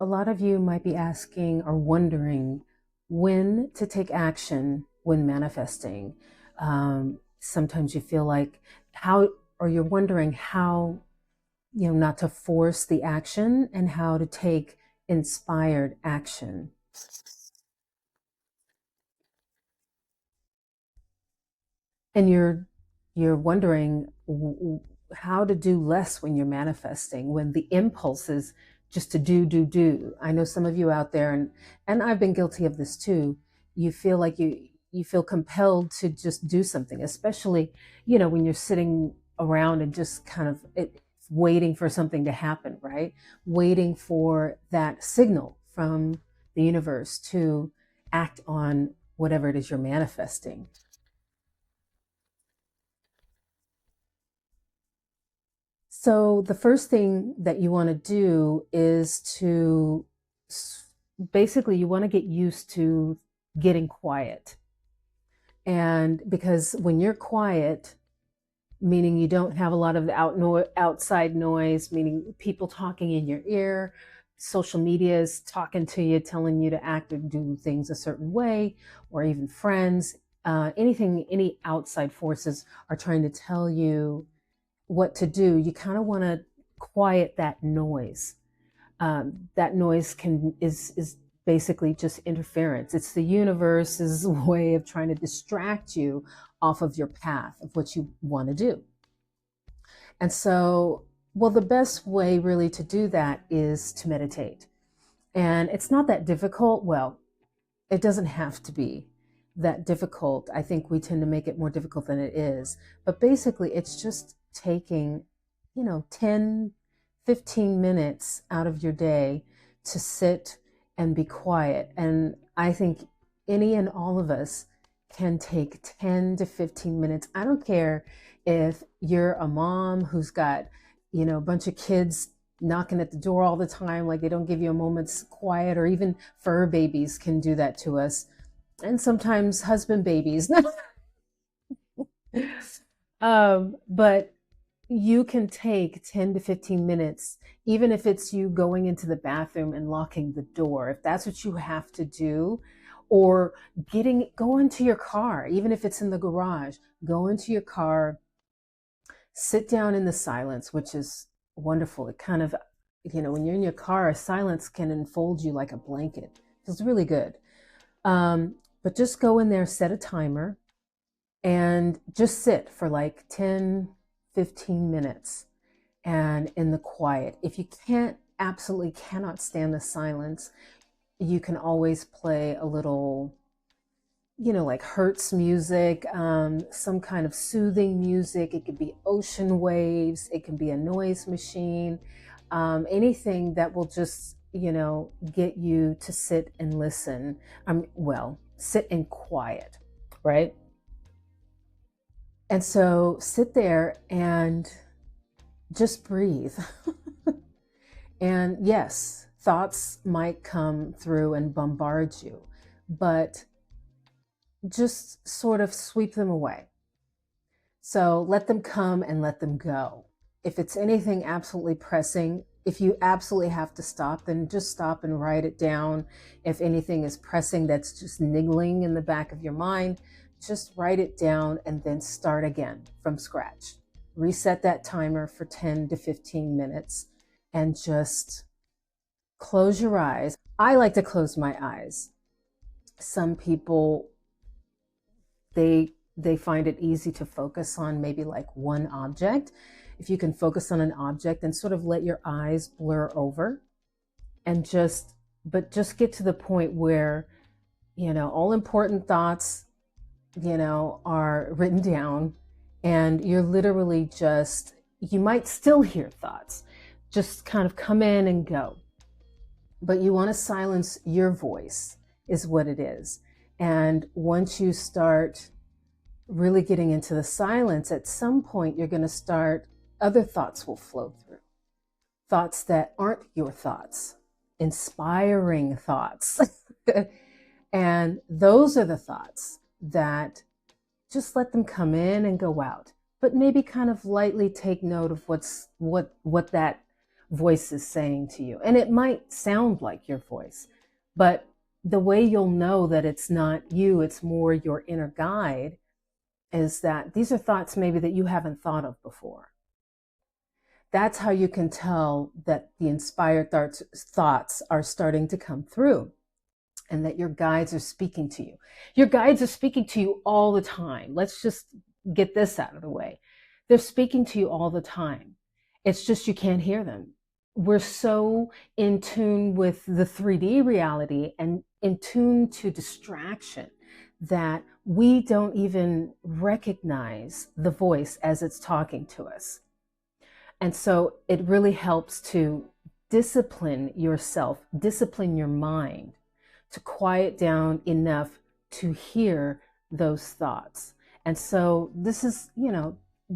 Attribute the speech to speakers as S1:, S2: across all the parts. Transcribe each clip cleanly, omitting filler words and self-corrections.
S1: A lot of you might be asking or wondering when to take action when manifesting. Sometimes you feel like how, or you're wondering how, not to force the action and how to take inspired action. And you're wondering how to do less when you're manifesting, when the impulse is just to do. I know some of you out there, and I've been guilty of this too. You feel like you feel compelled to just do something, especially when you're sitting around and just kind of waiting for something to happen, right? Waiting for that signal from the universe to act on whatever it is you're manifesting. So the first thing that you want to do is to basically you want to get used to getting quiet. And because when you're quiet, meaning you don't have a lot of the outside noise, meaning people talking in your ear, social media is talking to you, telling you to act or do things a certain way, or even friends, any outside forces are trying to tell you what to do, you kind of want to quiet that noise. That noise is basically just interference. It's the universe's way of trying to distract you off of your path of what you want to do. And so, well, the best way really to do that is to meditate. And it's not that difficult. Well, it doesn't have to be that difficult. I think we tend to make it more difficult than it is. But basically, it's just taking, 10, 15 minutes out of your day to sit and be quiet. And I think any and all of us can take 10 to 15 minutes. I don't care if you're a mom who's got, a bunch of kids knocking at the door all the time, like they don't give you a moment's quiet, or even fur babies can do that to us. And sometimes husband babies. But you can take 10 to 15 minutes, even if it's you going into the bathroom and locking the door, if that's what you have to do, or go into your car, even if it's in the garage, go into your car, sit down in the silence, which is wonderful. It kind of, when you're in your car, silence can enfold you like a blanket. It feels really good. But just go in there, set a timer, and just sit for like 10, 15 minutes and in the quiet. If you absolutely cannot stand the silence, you can always play a little, like Hertz music, some kind of soothing music. It could be ocean waves, it can be a noise machine, anything that will just, get you to sit and listen. Sit in quiet, right? And so sit there and just breathe. And yes, thoughts might come through and bombard you, but just sort of sweep them away. So let them come and let them go. If it's anything absolutely pressing, if you absolutely have to stop, then just stop and write it down. If anything is pressing that's just niggling in the back of your mind, just write it down and then start again from scratch. Reset that timer for 10 to 15 minutes and just close your eyes. I like to close my eyes. Some people, they find it easy to focus on maybe like one object. If you can focus on an object and sort of let your eyes blur over and just get to the point where, all important thoughts, are written down, and you're literally you might still hear thoughts just kind of come in and go, but you want to silence your voice is what it is. And once you start really getting into the silence, at some point you're going to start, other thoughts will flow through. Thoughts that aren't your thoughts, inspiring thoughts. And those are the thoughts that just let them come in and go out. But maybe kind of lightly take note of what voice is saying to you. And it might sound like your voice, but the way you'll know that it's not you, it's more your inner guide, is that these are thoughts maybe that you haven't thought of before. That's how you can tell that the inspired thoughts are starting to come through and that your guides are speaking to you. Your guides are speaking to you all the time. Let's just get this out of the way. They're speaking to you all the time. It's just you can't hear them. We're so in tune with the 3D reality and in tune to distraction that we don't even recognize the voice as it's talking to us. And so it really helps to discipline yourself, discipline your mind to quiet down enough to hear those thoughts. And so this is,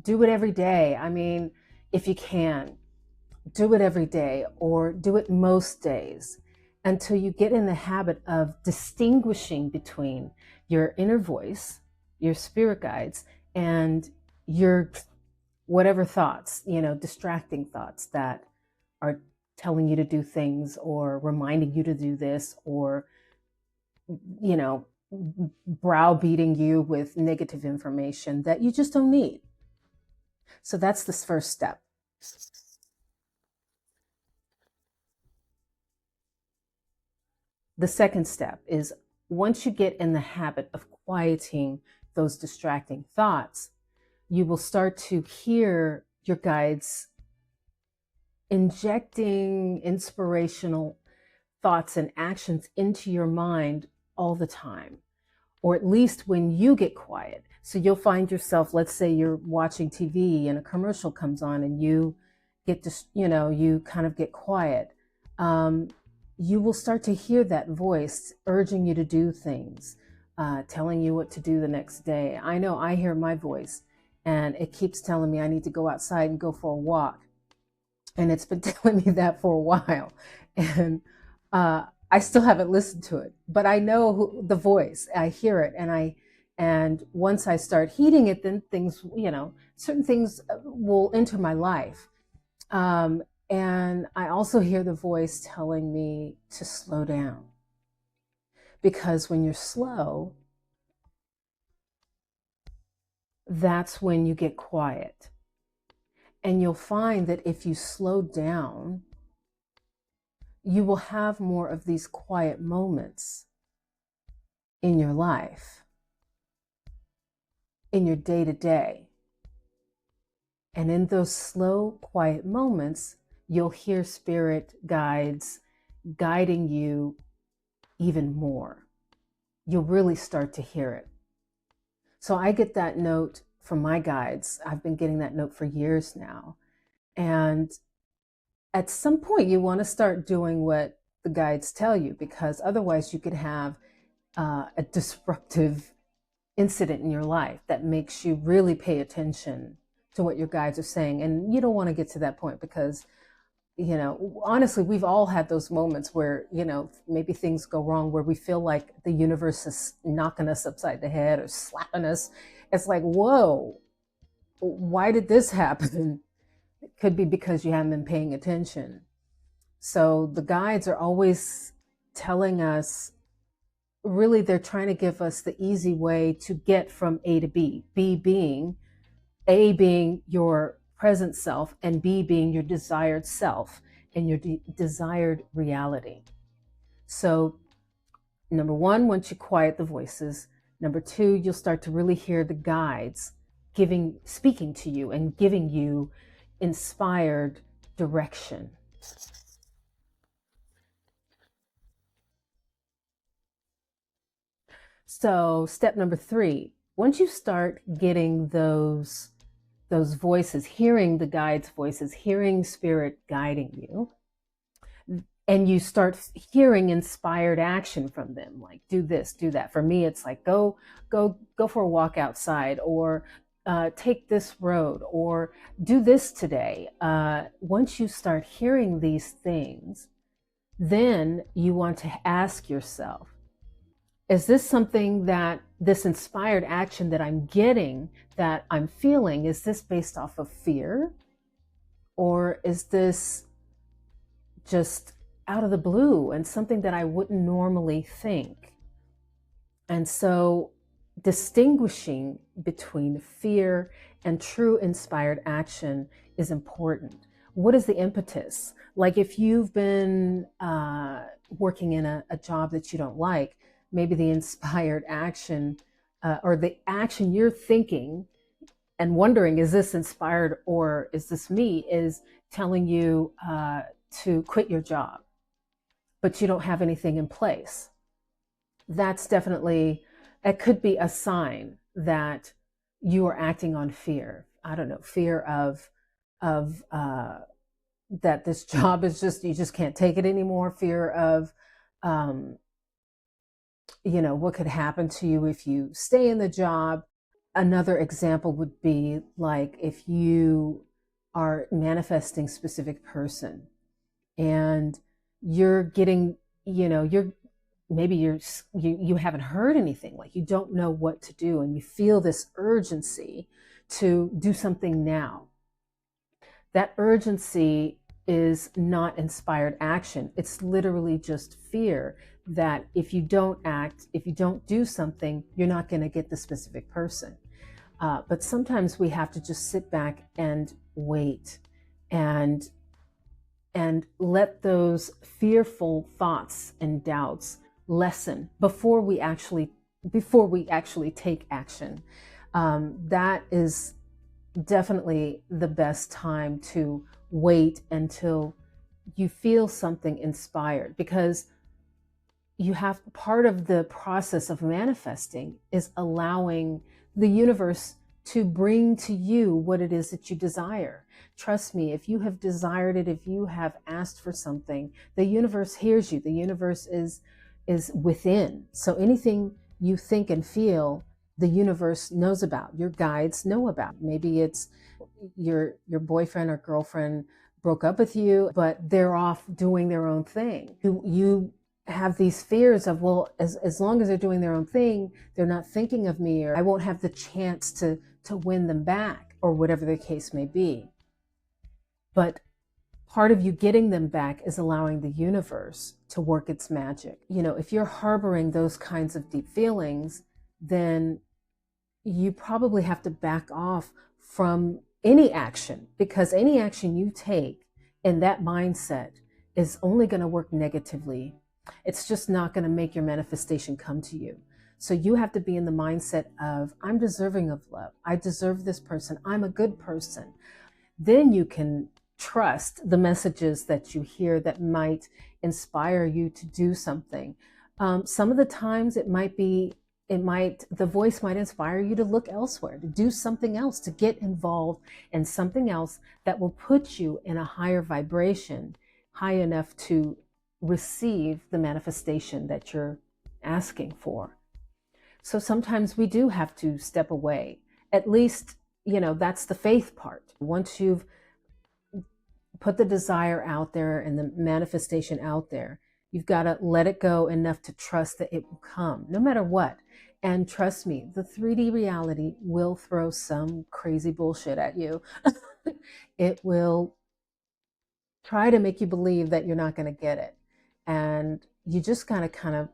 S1: do it every day. I mean, if you can, do it every day or do it most days until you get in the habit of distinguishing between your inner voice, your spirit guides, and your whatever thoughts, distracting thoughts that are telling you to do things or reminding you to do this or, browbeating you with negative information that you just don't need. So that's the first step. The second step is once you get in the habit of quieting those distracting thoughts, you will start to hear your guides injecting inspirational thoughts and actions into your mind all the time, or at least when you get quiet. So you'll find yourself, let's say you're watching TV and a commercial comes on and you get you kind of get quiet. You will start to hear that voice urging you to do things, telling you what to do the next day. I know I hear my voice and it keeps telling me I need to go outside and go for a walk. And it's been telling me that for a while. And I still haven't listened to it, but I know the voice. I hear it, and once I start heeding it, then things, certain things will enter my life. And I also hear the voice telling me to slow down, because when you're slow, that's when you get quiet. And you'll find that if you slow down, you will have more of these quiet moments in your life, in your day-to-day. And in those slow, quiet moments, you'll hear spirit guides guiding you even more. You'll really start to hear it. So I get that note from my guides. I've been getting that note for years now. And at some point, you want to start doing what the guides tell you, because otherwise you could have a disruptive incident in your life that makes you really pay attention to what your guides are saying. And you don't want to get to that point because, honestly, we've all had those moments where, maybe things go wrong, where we feel like the universe is knocking us upside the head or slapping us. It's like, whoa, why did this happen? It could be because you haven't been paying attention. So the guides are always telling us, really, they're trying to give us the easy way to get from A to B. A being your present self, and B being your desired self and your desired reality. So number one, once you quiet the voices, number two, you'll start to really hear the guides speaking to you and giving you inspired direction. So step number three, once you start getting those voices, hearing the guides' voices, hearing spirit guiding you, and you start hearing inspired action from them, like do this, do that. For me, it's like go for a walk outside, or take this road, or do this today. Once you start hearing these things, then you want to ask yourself, is this something that this inspired action that I'm getting, that I'm feeling, is this based off of fear? Or is this just out of the blue and something that I wouldn't normally think. And so distinguishing between fear and true inspired action is important. What is the impetus? Like if you've been working in a job that you don't like, maybe the inspired action or the action you're thinking and wondering, is this inspired or is this me, is telling you to quit your job, but you don't have anything in place. That's definitely, it could be a sign that you are acting on fear. I don't know, fear of that this job is just, you just can't take it anymore. Fear of, what could happen to you if you stay in the job. Another example would be like if you are manifesting specific person and you're getting, maybe you haven't heard anything, like you don't know what to do, and you feel this urgency to do something now. That urgency is not inspired action. It's literally just fear that if you don't act, if you don't do something, you're not going to get the specific person. But sometimes we have to just sit back and wait and let those fearful thoughts and doubts lessen before we actually take action. That is definitely the best time to wait until you feel something inspired, because you have, part of the process of manifesting is allowing the universe to bring to you what it is that you desire. Trust me, if you have desired it, if you have asked for something, the universe hears you. The universe is within. So anything you think and feel, the universe knows about. Your guides know about. Maybe it's your boyfriend or girlfriend broke up with you, but they're off doing their own thing. You have these fears of, well, as long as they're doing their own thing, they're not thinking of me, or I won't have the chance to win them back, or whatever the case may be. But part of you getting them back is allowing the universe to work its magic. If you're harboring those kinds of deep feelings, then you probably have to back off from any action, because any action you take in that mindset is only going to work negatively. It's just not going to make your manifestation come to you. So you have to be in the mindset of, I'm deserving of love. I deserve this person. I'm a good person. Then you can trust the messages that you hear that might inspire you to do something. Some of the times the voice might inspire you to look elsewhere, to do something else, to get involved in something else that will put you in a higher vibration, high enough to receive the manifestation that you're asking for. So sometimes we do have to step away. At least, that's the faith part. Once you've put the desire out there and the manifestation out there, you've got to let it go enough to trust that it will come, no matter what. And trust me, the 3D reality will throw some crazy bullshit at you. It will try to make you believe that you're not going to get it. And you just got to kind of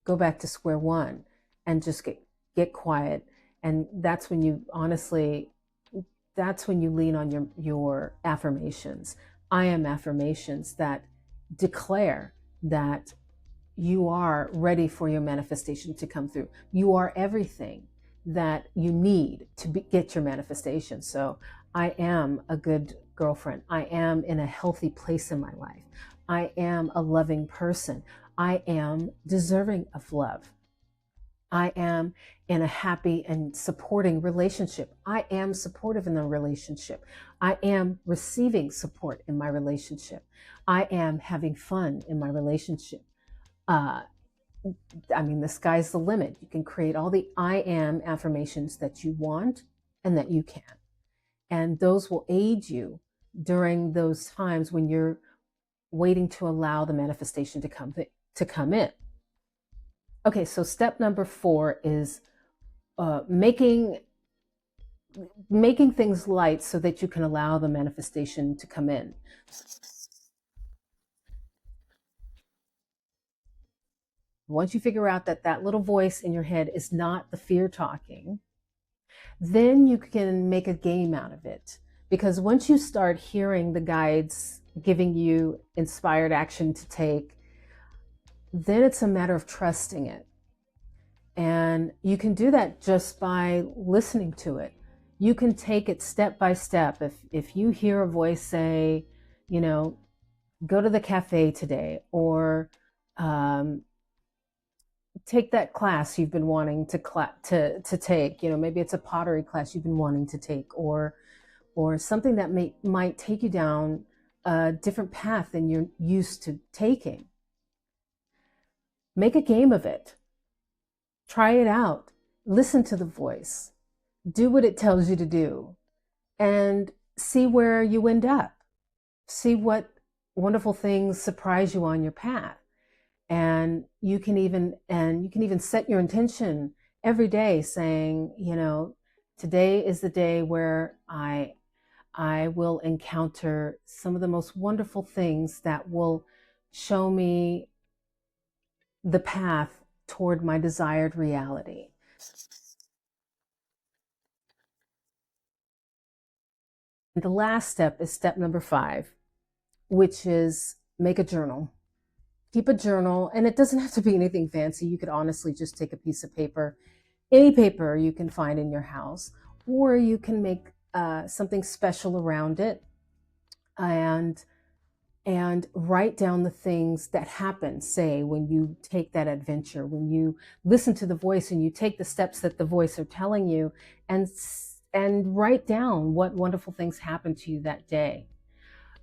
S1: go back to square one and just get quiet. And that's when you lean on your affirmations. I am affirmations that declare that you are ready for your manifestation to come through. You are everything that you need to get your manifestation. So I am a good girlfriend. I am in a healthy place in my life. I am a loving person. I am deserving of love. I am in a happy and supporting relationship. I am supportive in the relationship. I am receiving support in my relationship. I am having fun in my relationship. The sky's the limit. You can create all the I am affirmations that you want and that you can. And those will aid you during those times when you're waiting to allow the manifestation to come in. Okay, so step number 4 is making things light so that you can allow the manifestation to come in. once you figure out that that little voice in your head is not the fear talking, then you can make a game out of it. Because once you start hearing the guides giving you inspired action to take, then it's a matter of trusting it. And you can do that just by listening to it. You can take it step by step. If you hear a voice say, you know, go to the cafe today, or take that class you've been wanting to take. You know, maybe it's a pottery class you've been wanting to take, or something that might take you down a different path than you're used to taking. Make a game of it. Try it out. Listen to the voice. Do what it tells you to do, and see where you end up. See what wonderful things surprise you on your path. And you can even set your intention every day, saying, you know, today is the day where I will encounter some of the most wonderful things that will show me the path toward my desired reality. The last step is step number 5, which is make a journal. Keep a journal, and it doesn't have to be anything fancy. You could honestly just take a piece of paper, any paper you can find in your house, or you can make something special around it, and write down the things that happen, say, when you take that adventure, when you listen to the voice and you take the steps that the voice are telling you, and write down what wonderful things happened to you that day.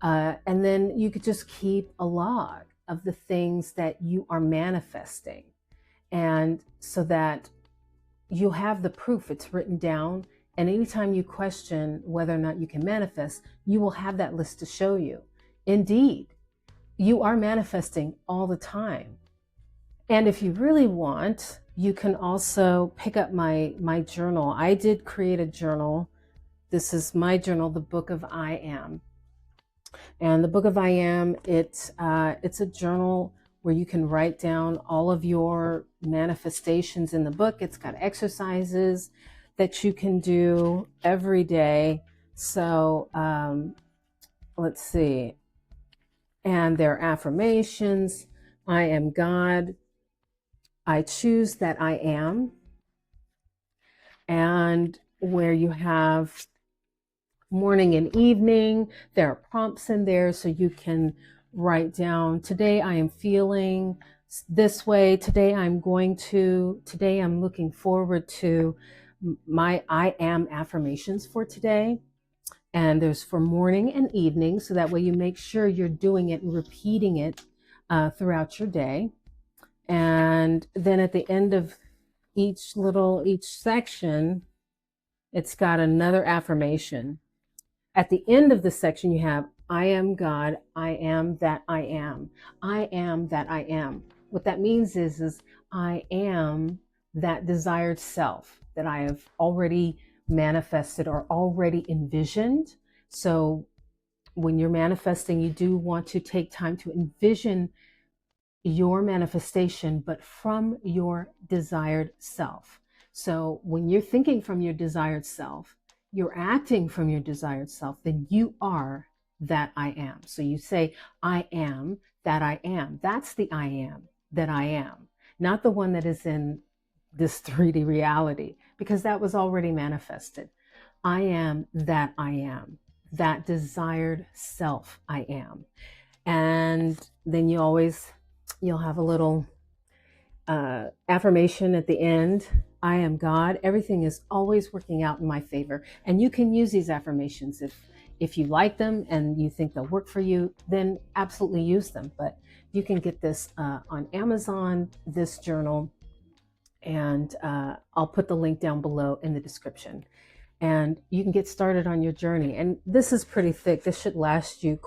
S1: And then you could just keep a log of the things that you are manifesting, and so that you'll have the proof. It's written down, and anytime you question whether or not you can manifest, you will have that list to show you. Indeed, you are manifesting all the time. And if you really want, you can also pick up my journal. I did create a journal. This is my journal, the Book of I Am. And the Book of I Am, it's a journal where you can write down all of your manifestations in the book. It's got exercises that you can do every day. So let's see. And there are affirmations. I am God. I choose that I am. And where you have morning and evening, there are prompts in there, so you can write down, today I am feeling this way, today I'm looking forward to my I am affirmations for today. And there's for morning and evening, so that way you make sure you're doing it and repeating it throughout your day. And then at the end of each section, it's got another affirmation. At the end of the section, you have, I am God, I am that I am. I am that I am. What that means is I am that desired self that I have already manifested or already envisioned. So when you're manifesting, you do want to take time to envision your manifestation, but from your desired self. So when you're thinking from your desired self, you're acting from your desired self, then you are that I am. So you say, I am that I am. That's the I am that I am, not the one that is in this 3D reality, because that was already manifested. I am that I am, that desired self I am. And then you'll have a little affirmation at the end. I am God. Everything is always working out in my favor. And you can use these affirmations if you like them and you think they'll work for you, then absolutely use them. But you can get this on Amazon, this journal, and I'll put the link down below in the description. And you can get started on your journey. And this is pretty thick. This should last you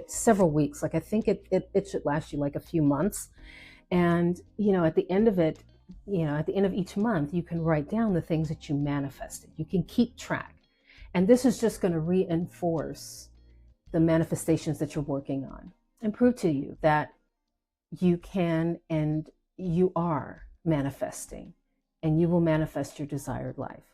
S1: several weeks. Like, I think it should last you like a few months. And, at the end of it, at the end of each month, you can write down the things that you manifested. You can keep track. And this is just going to reinforce the manifestations that you're working on and prove to you that you can and you are manifesting, and you will manifest your desired life.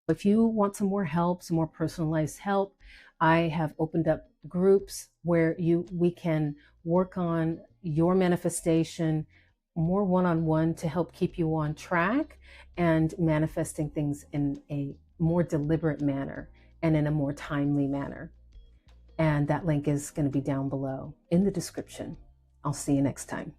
S1: If you want some more help, some more personalized help, I have opened up groups where we can work on your manifestation more one-on-one to help keep you on track and manifesting things in a more deliberate manner and in a more timely manner. And that link is going to be down below in the description. I'll see you next time.